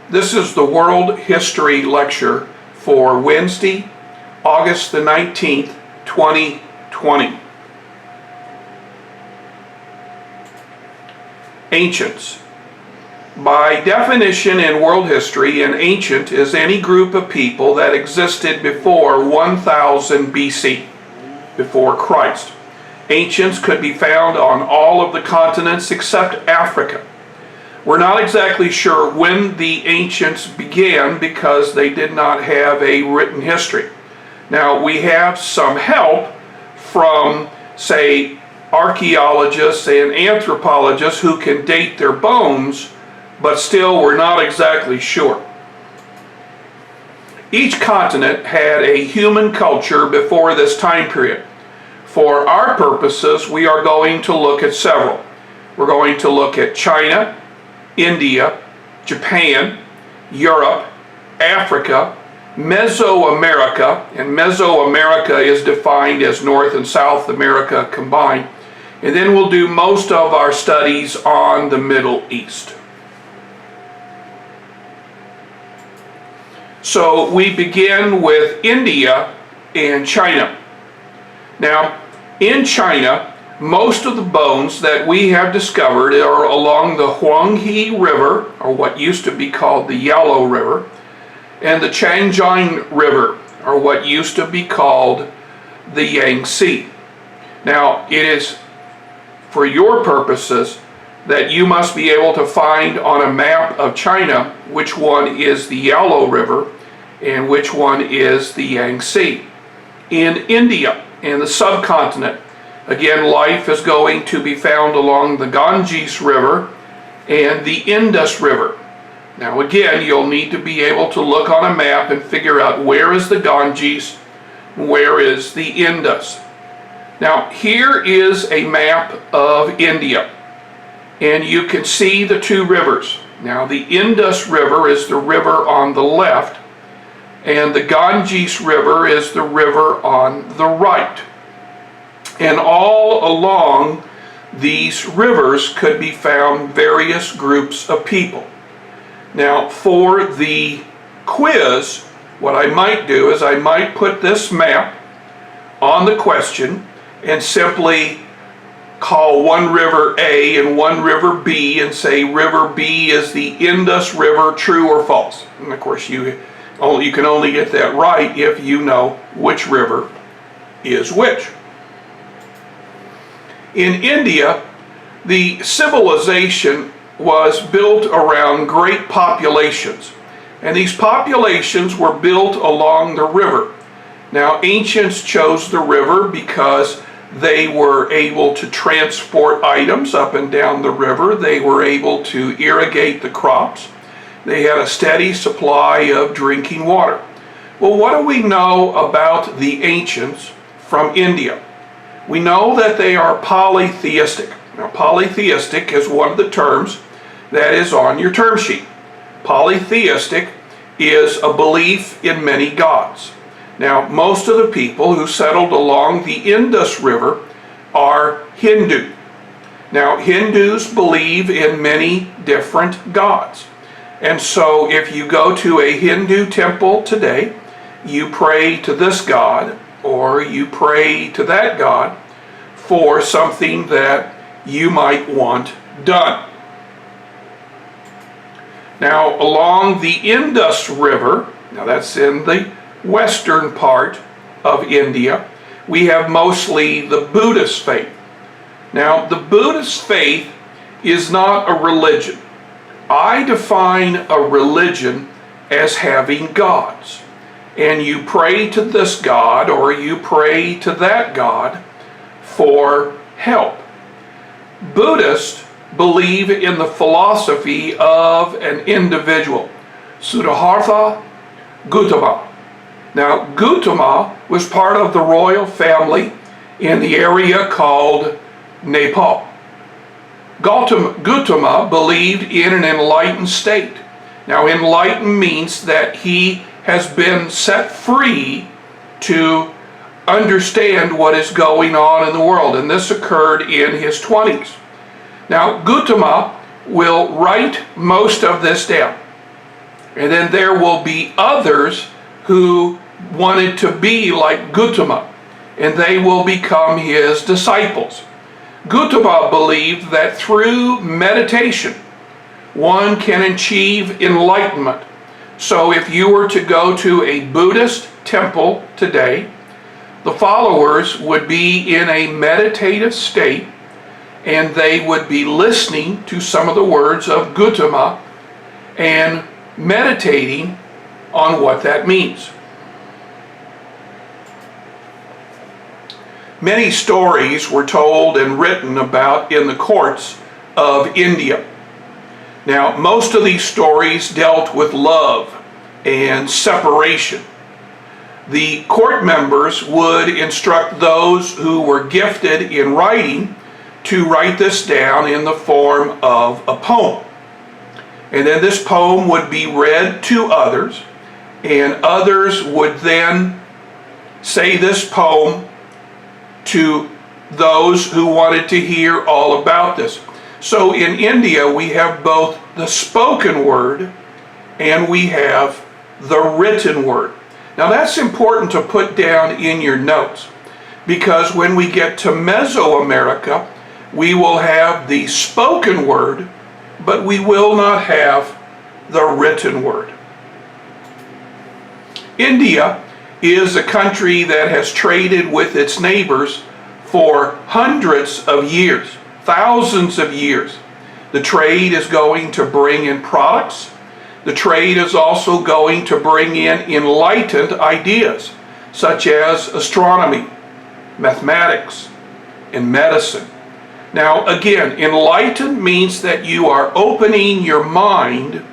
This is the World History Lecture for Wednesday, August the 19th, 2020. Ancients. By definition in world history, an ancient is any group of people that existed before 1000 BC, before Christ. Ancients could be found on all of the continents except Africa. We're not exactly sure when the ancients began because they did not have a written history. Now, we have some help from, say, archaeologists and anthropologists who can date their bones, but still we're not exactly sure. Each continent had a human culture before this time period. For our purposes, we are going to look at several. We're going to look at China, India, Japan, Europe, Africa, Mesoamerica, and Mesoamerica is defined as North and South America combined. And then we'll do most of our studies on the Middle East. So we begin with India and China. Now, in China, most of the bones that we have discovered are along the Huanghe River, or what used to be called the Yellow River, and the Changjiang River, or what used to be called the Yangtze. Now, it is for your purposes that you must be able to find on a map of China which one is the Yellow River and which one is the Yangtze. In India and the subcontinent, again, life is going to be found along the Ganges River and the Indus River. Now again, you'll need to be able to look on a map and figure out where is the Ganges, where is the Indus. Now here is a map of India, and you can see the two rivers. Now the Indus River is the river on the left, and the Ganges River is the river on the right. And all along these rivers could be found various groups of people. Now, for the quiz, what I might do is I might put this map on the question and simply call one river A and one river B and say river B is the Indus River, true or false. And of course, you can only get that right if you know which river is which. In India, the civilization was built around great populations, and these populations were built along the river. Now, ancients chose the river because they were able to transport items up and down the river. They were able to irrigate the crops. They had a steady supply of drinking water. Well, what do we know about the ancients from India? We know that they are polytheistic. Now, polytheistic is one of the terms that is on your term sheet. Polytheistic is a belief in many gods. Now, most of the people who settled along the Indus River are Hindu. Now, Hindus believe in many different gods. And so if you go to a Hindu temple today, you pray to this god or you pray to that god for something that you might want done. Now, along the Indus River, now that's in the western part of India, we have mostly the Buddhist faith. Now, the Buddhist faith is not a religion. I define a religion as having gods, and you pray to this god or you pray to that god for help. Buddhists believe in the philosophy of an individual, Siddhartha Gautama. Now, Gautama was part of the royal family in the area called Nepal. Gautama believed in an enlightened state. Now, enlightened means that he has been set free to understand what is going on in the world, and this occurred in his 20s. Now, Gautama will write most of this down. And then there will be others who wanted to be like Gautama, and they will become his disciples. Gautama believed that through meditation, one can achieve enlightenment. So if you were to go to a Buddhist temple today, the followers would be in a meditative state, and they would be listening to some of the words of Gautama and meditating on what that means. Many stories were told and written about in the courts of India. Now, most of these stories dealt with love and separation. The court members would instruct those who were gifted in writing to write this down in the form of a poem. And then this poem would be read to others, and others would then say this poem to those who wanted to hear all about this. So in India, we have both the spoken word and we have the written word. Now that's important to put down in your notes, because when we get to Mesoamerica, we will have the spoken word, but we will not have the written word. India is a country that has traded with its neighbors for hundreds of years, thousands of years. The trade is going to bring in products. The trade is also going to bring in enlightened ideas, such as astronomy, mathematics, and medicine. Now, again, enlightened means that you are opening your mind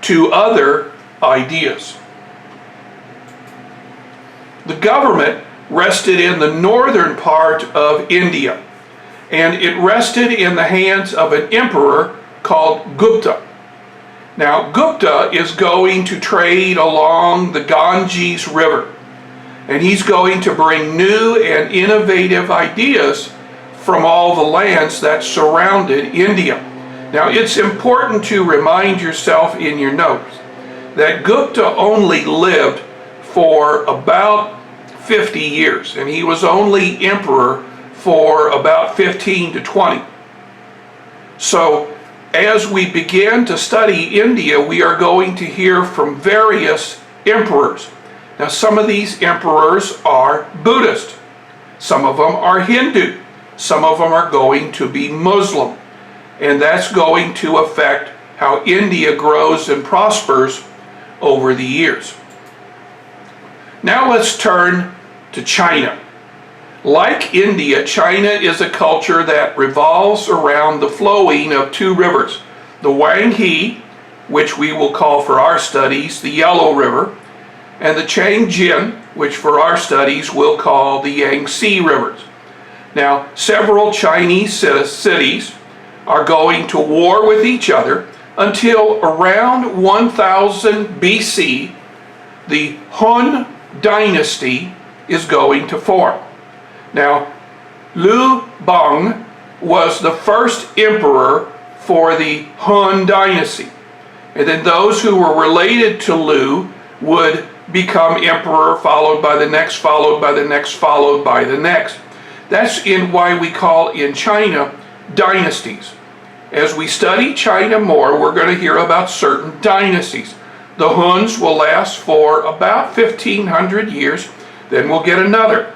to other ideas. The government rested in the northern part of India, and it rested in the hands of an emperor called Gupta. Now, Gupta is going to trade along the Ganges River, and he's going to bring new and innovative ideas from all the lands that surrounded India. Now, it's important to remind yourself in your notes that Gupta only lived for about 50 years, and he was only emperor for about 15 to 20. So, as we begin to study India, we are going to hear from various emperors. Now, some of these emperors are Buddhist, some of them are Hindu, some of them are going to be Muslim, and that's going to affect how India grows and prospers over the years. Now let's turn to China. Like India, China is a culture that revolves around the flowing of two rivers, the Huanghe, which we will call for our studies the Yellow River, and the Changjin, which for our studies we'll call the Yangtze Rivers. Now, several Chinese cities are going to war with each other until around 1000 BC, the Hun dynasty is going to form. Now, Liu Bang was the first emperor for the Han dynasty. And then those who were related to Liu would become emperor, followed by the next, followed by the next, followed by the next. That's why we call in China dynasties. As we study China more, we're going to hear about certain dynasties. The Huns will last for about 1500 years, then we'll get another,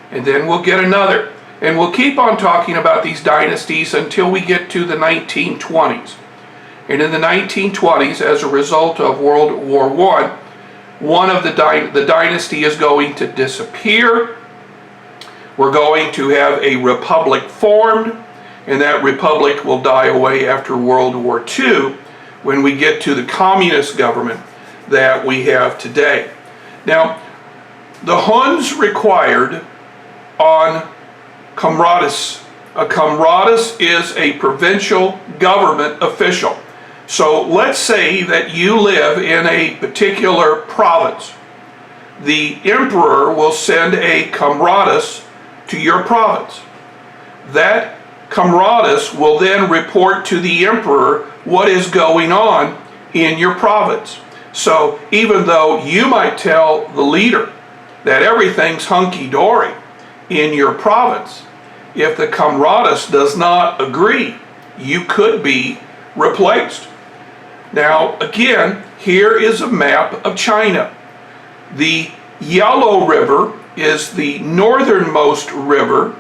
and then we'll get another. And we'll keep on talking about these dynasties until we get to the 1920s. And in the 1920s, as a result of World War I, one of the dynasty is going to disappear. We're going to have a republic formed, and that republic will die away after World War II when we get to the communist government that we have today. Now, the Huns required on Kamratis. A Kamratis is a provincial government official. So let's say that you live in a particular province. The emperor will send a Kamratis to your province. That Kamratis will then report to the emperor what is going on in your province. So even though you might tell the leader that everything's hunky-dory in your province, if the Camaradas does not agree, you could be replaced. Now, again, here is a map of China. The Yellow River is the northernmost river,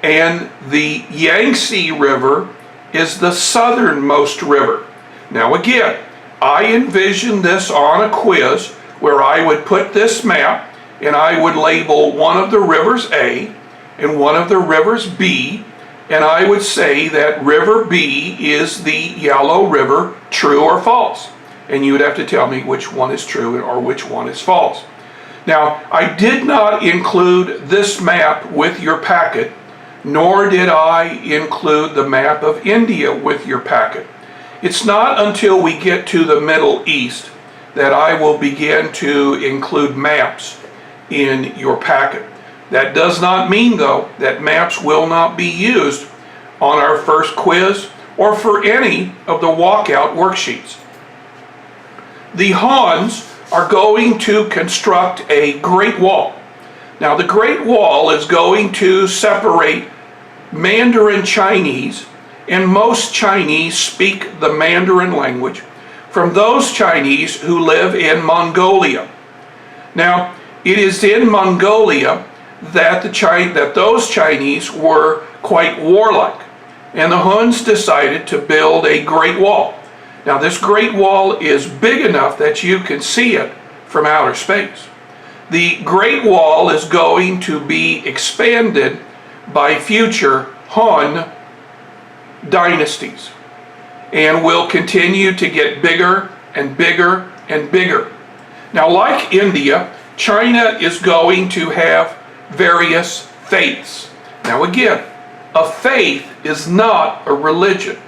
and the Yangtze River is the southernmost river. Now again, I envision this on a quiz where I would put this map and I would label one of the rivers A and one of the rivers B, and I would say that river B is the Yellow River, true or false. And you would have to tell me which one is true or which one is false. Now, I did not include this map with your packet, nor did I include the map of India with your packet. It's not until we get to the Middle East that I will begin to include maps in your packet. That does not mean, though, that maps will not be used on our first quiz or for any of the walkout worksheets. The Hans are going to construct a Great Wall. Now, the Great Wall is going to separate Mandarin Chinese, and most Chinese speak the Mandarin language, from those Chinese who live in Mongolia. Now, it is in Mongolia that those Chinese were quite warlike, and the Huns decided to build a Great Wall. Now, this Great Wall is big enough that you can see it from outer space. The Great Wall is going to be expanded by future Han dynasties and will continue to get bigger and bigger and bigger. Now, like India, China is going to have various faiths. Now again, a faith is not a religion.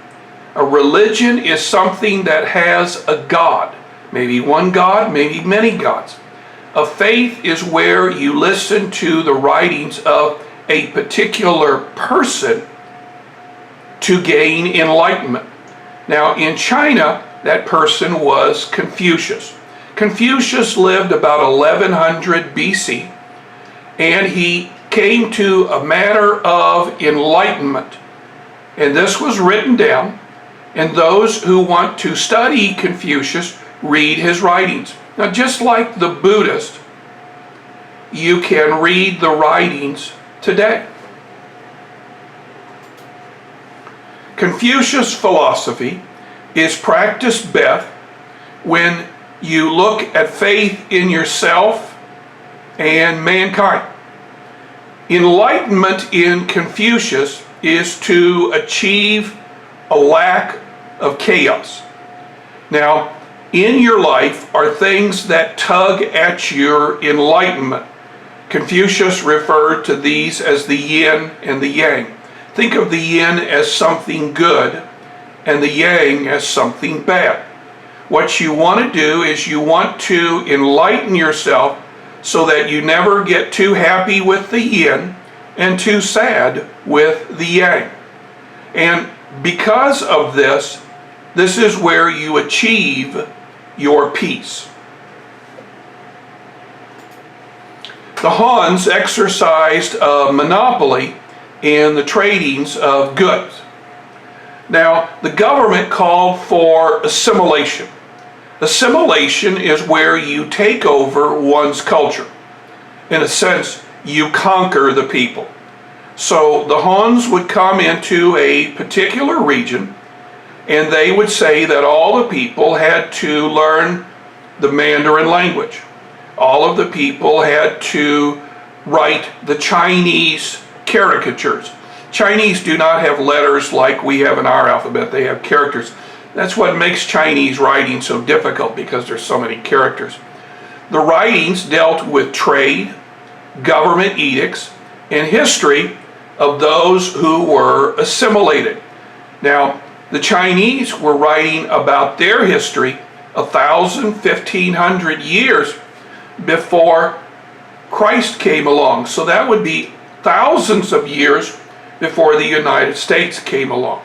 A religion is something that has a God. Maybe one God, maybe many gods. A faith is where you listen to the writings of a particular person to gain enlightenment. Now, in China, that person was Confucius. Confucius lived about 1100 BC, and he came to a matter of enlightenment. And this was written down, and those who want to study Confucius read his writings. Now, just like the Buddhist, you can read the writings today. Confucius philosophy is practiced best when you look at faith in yourself and mankind. Enlightenment in Confucius is to achieve a lack of chaos. Now, in your life are things that tug at your enlightenment. Confucius referred to these as the yin and the yang. Think of the yin as something good and the yang as something bad. What you want to do is you want to enlighten yourself so that you never get too happy with the yin and too sad with the yang. And because of this, this is where you achieve your peace. The Hans exercised a monopoly in the tradings of goods. Now, the government called for assimilation. Assimilation is where you take over one's culture. In a sense, you conquer the people. So the Huns would come into a particular region, and they would say that all the people had to learn the Mandarin language. All of the people had to write the Chinese caricatures. Chinese do not have letters like we have in our alphabet. They have characters. That's what makes Chinese writing so difficult, because there's so many characters. The writings dealt with trade, government edicts, and history of those who were assimilated. Now, the Chinese were writing about their history 1,000, 1,500 years before Christ came along. So that would be thousands of years before the United States came along.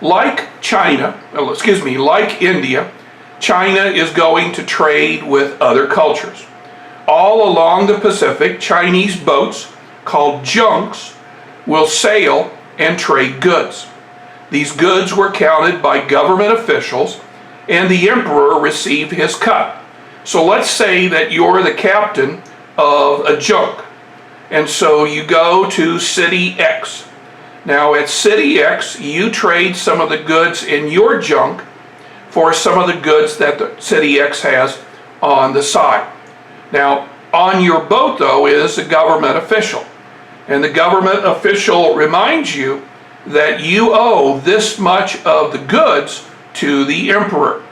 Like India, China is going to trade with other cultures. All along the Pacific, Chinese boats called junks will sail and trade goods. These goods were counted by government officials, and the emperor received his cut. So let's say that you're the captain of a junk, and so you go to City X. Now at City X, you trade some of the goods in your junk for some of the goods that the City X has on the side. Now, on your boat, though, is a government official. And the government official reminds you that you owe this much of the goods to the emperor.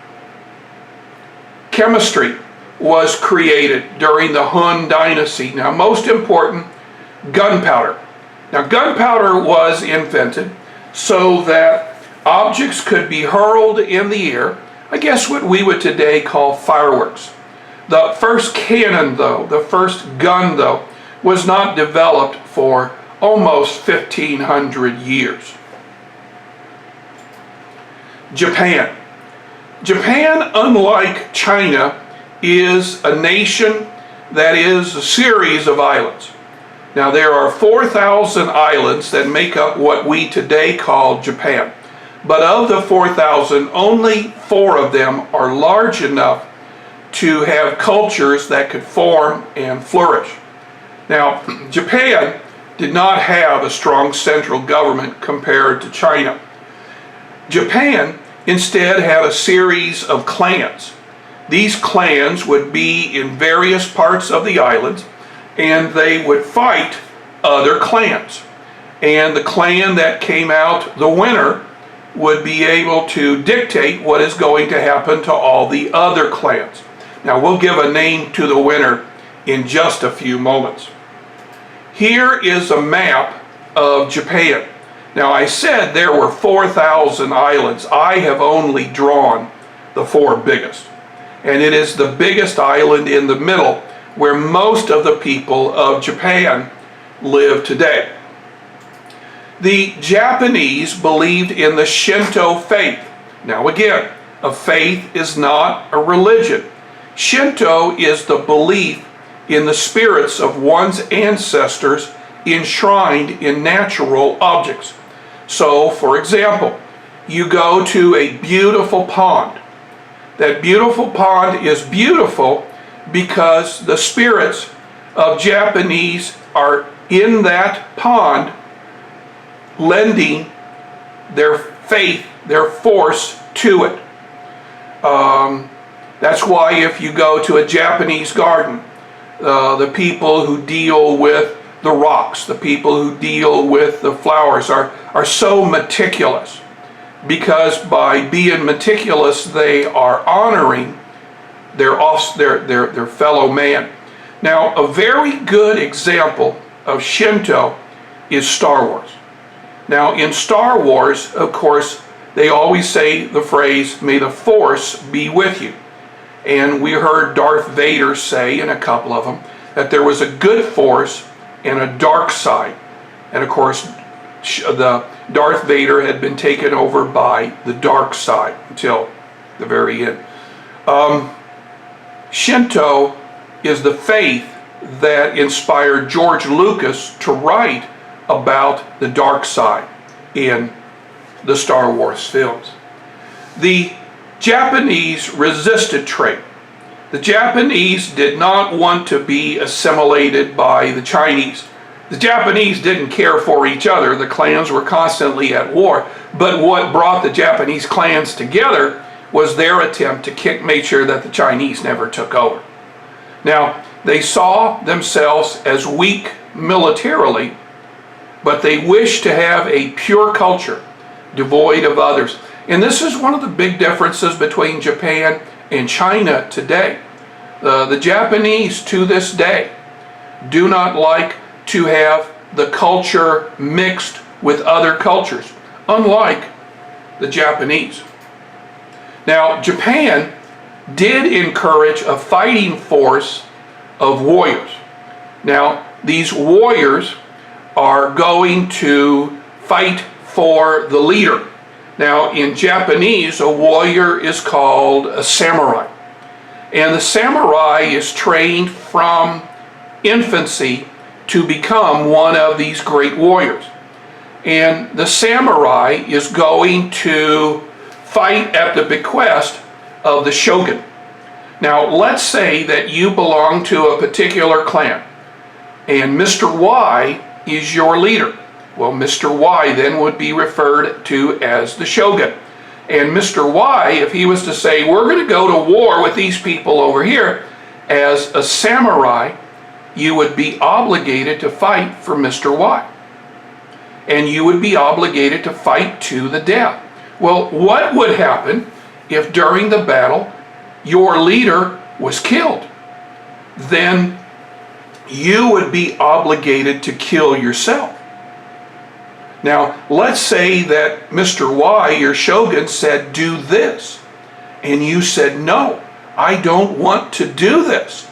Chemistry was created during the Han Dynasty. Now, most important, gunpowder. Now, gunpowder was invented so that objects could be hurled in the air, I guess what we would today call fireworks. The first cannon, though, the first gun, though, was not developed for almost 1,500 years. Japan. Japan, unlike China, is a nation that is a series of islands. Now, there are 4,000 islands that make up what we today call Japan. But of the 4,000, only 4 of them are large enough to have cultures that could form and flourish. Now, Japan did not have a strong central government compared to China. Japan instead had a series of clans. These clans would be in various parts of the island, and they would fight other clans. And the clan that came out the winner would be able to dictate what is going to happen to all the other clans. Now, we'll give a name to the winner in just a few moments. Here is a map of Japan. Now, I said there were 4,000 islands. I have only drawn the 4 biggest. And it is the biggest island in the middle where most of the people of Japan live today. The Japanese believed in the Shinto faith. Now again, a faith is not a religion. Shinto is the belief in the spirits of one's ancestors enshrined in natural objects. So, for example, you go to a beautiful pond. That beautiful pond is beautiful because the spirits of Japanese are in that pond, lending their faith, their force to it. That's why if you go to a Japanese garden, the people who deal with the rocks, the people who deal with the flowers are so meticulous, because by being meticulous they are honoring their fellow man. Now, a very good example of Shinto is Star Wars. Now, in Star Wars, of course, they always say the phrase, "May the Force be with you." And we heard Darth Vader say, in a couple of them, that there was a good force and a dark side. And of course, the Darth Vader had been taken over by the dark side until the very end. Shinto is the faith that inspired George Lucas to write about the dark side in the Star Wars films. The Japanese resisted trade. The Japanese did not want to be assimilated by the Chinese. The Japanese didn't care for each other. The clans were constantly at war. But what brought the Japanese clans together was their attempt to make sure that the Chinese never took over. Now, they saw themselves as weak militarily, but they wished to have a pure culture, devoid of others. And this is one of the big differences between Japan and China today. The Japanese, to this day, do not like to have the culture mixed with other cultures, unlike the Japanese. Now, Japan did encourage a fighting force of warriors. Now, these warriors are going to fight for the leader. Now, in Japanese, a warrior is called a samurai. And the samurai is trained from infancy to become one of these great warriors. And the samurai is going to fight at the bequest of the shogun. Now, let's say that you belong to a particular clan, and Mr. Y is your leader. Well, Mr. Y then would be referred to as the shogun. And Mr. Y, if he was to say, we're going to go to war with these people over here, as a samurai, you would be obligated to fight for Mr. Y. And you would be obligated to fight to the death. Well, what would happen if during the battle your leader was killed? Then you would be obligated to kill yourself. Now, let's say that Mr. Y, your shogun, said, do this. And you said, no, I don't want to do this.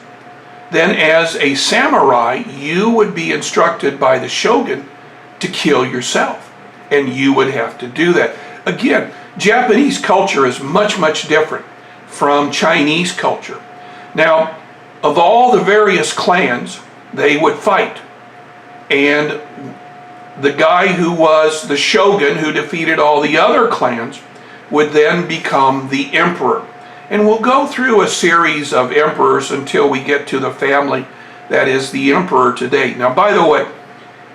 Then as a samurai, you would be instructed by the shogun to kill yourself. And you would have to do that. Again, Japanese culture is much, much different from Chinese culture. Now, of all the various clans, they would fight. And the guy who was the shogun who defeated all the other clans would then become the emperor. And we'll go through a series of emperors until we get to the family that is the emperor today. Now, by the way,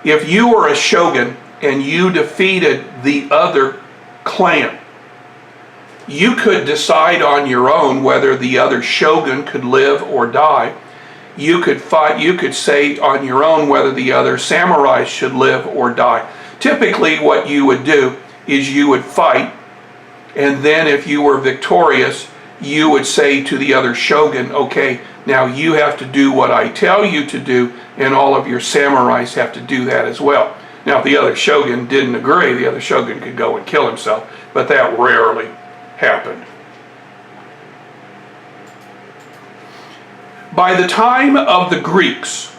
if you were a shogun and you defeated the other clan, you could decide on your own whether the other shogun could live or die. You could fight, you could say on your own whether the other samurai should live or die. Typically what you would do is you would fight, and then if you were victorious, you would say to the other shogun, okay, now you have to do what I tell you to do, and all of your samurais have to do that as well. Now if the other shogun didn't agree, the other shogun could go and kill himself, but that rarely happened. By the time of the Greeks,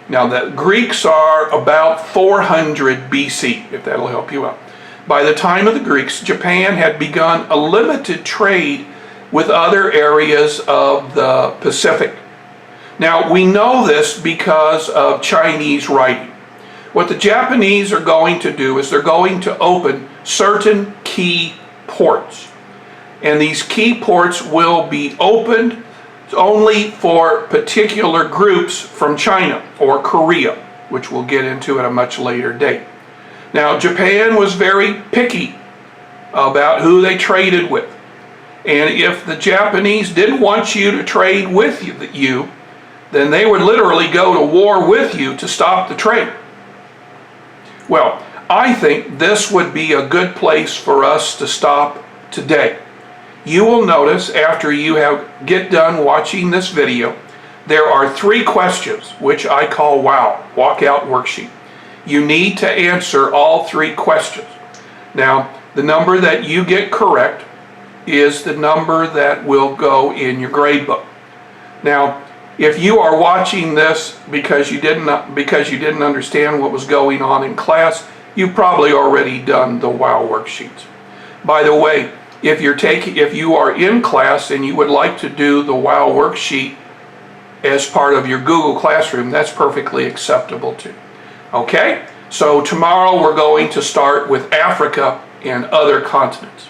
now the Greeks are about 400 BC, if that'll help you out. By the time of the Greeks, Japan had begun a limited trade with other areas of the Pacific. Now we know this because of Chinese writing. What the Japanese are going to do is they're going to open certain key ports. And these key ports will be opened only for particular groups from China or Korea, which we'll get into at a much later date. Now, Japan was very picky about who they traded with. And if the Japanese didn't want you to trade with you, then they would literally go to war with you to stop the trade. Well, I think this would be a good place for us to stop today. You will notice after you get done watching this video, there are 3 questions, which I call WOW, Walkout Worksheet. You need to answer all 3 questions. Now, the number that you get correct is the number that will go in your grade book. Now, if you are watching this because you didn't understand what was going on in class, you've probably already done the WOW worksheets. By the way, if you are in class and you would like to do the WOW worksheet as part of your Google Classroom, that's perfectly acceptable too. Okay? So tomorrow we're going to start with Africa and other continents.